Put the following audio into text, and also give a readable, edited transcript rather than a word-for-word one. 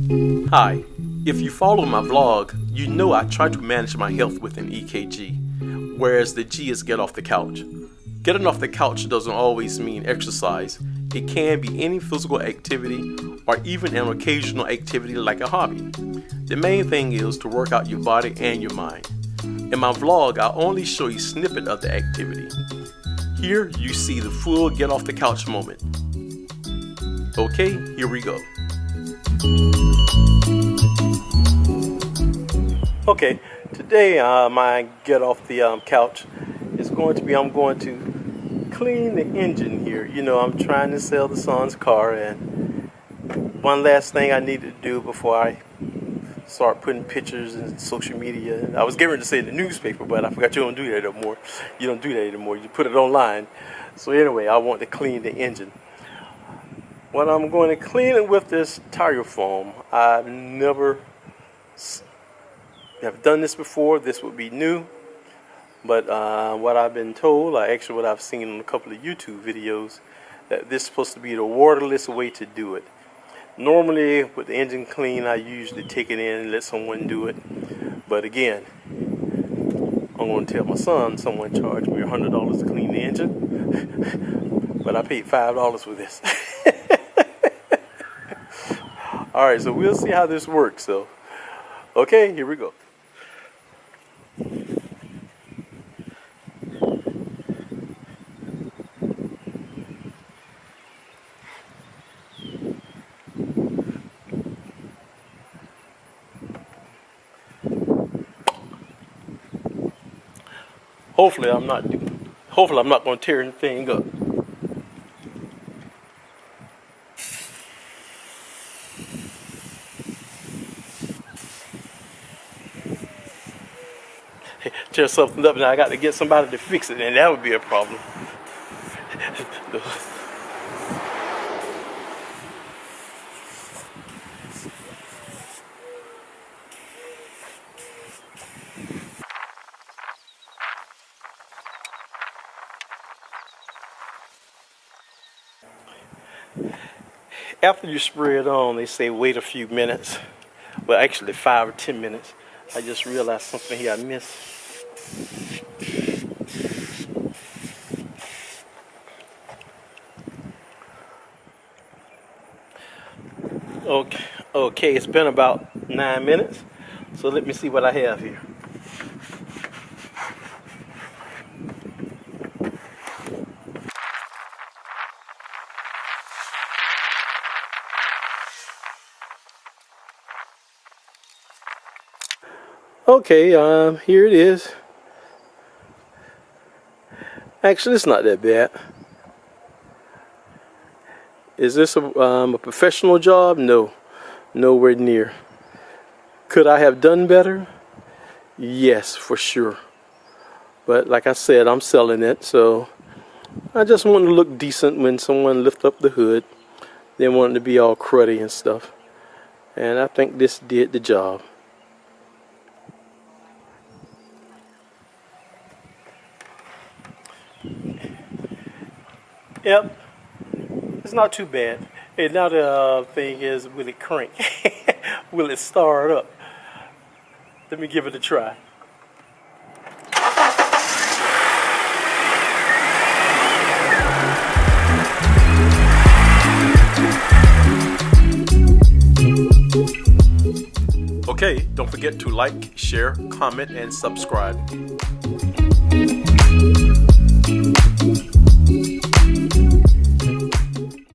Hi, if you follow my vlog, you know I try to manage my health with an EKG, whereas the G is get off the couch. Getting off the couch doesn't always mean exercise. It can be any physical activity or even an occasional activity like a hobby. The main thing is to work out your body and your mind. In my vlog, I only show you a snippet of the activity. Here you see the full get off the couch moment. Okay, here we go. Okay, today my get off the couch is going to be, I'm going to clean the engine here. You know, I'm trying to sell the son's car, and one last thing I need to do before I start putting pictures in social media. I was getting ready to say the newspaper, but I forgot you don't do that anymore. You don't do that anymore. You put it online. So anyway, I want to clean the engine. What I'm going to clean it with this tire foam. I've never have done this before. This would be new, but what I've been told, or actually what I've seen in a couple of YouTube videos, that this is supposed to be the waterless way to do it. Normally with the engine clean, I usually take it in and let someone do it, but again, I'm going to tell my son someone charged me $100 to clean the engine, but I paid $5 for this. Alright, so we'll see how this works. So okay, here we go. Hopefully I'm not going to tear anything up. Tear something up, and I got to get somebody to fix it, and that would be a problem. After you spray it on, they say wait a few minutes. Well, actually 5 or 10 minutes. I just realized something here I missed. Okay, it's been about 9 minutes. So let me see what I have here. Okay, here it is. Actually, it's not that bad. Is this a professional job? No, nowhere near. Could I have done better? Yes, for sure. But like I said, I'm selling it, so I just want to look decent when someone lifts up the hood. They want it to be all cruddy and stuff. And I think this did the job. Yep, it's not too bad. Hey, now the thing is, will it crank? Will it start up? Let me give it a try. Okay, don't forget to like, share, comment, and subscribe.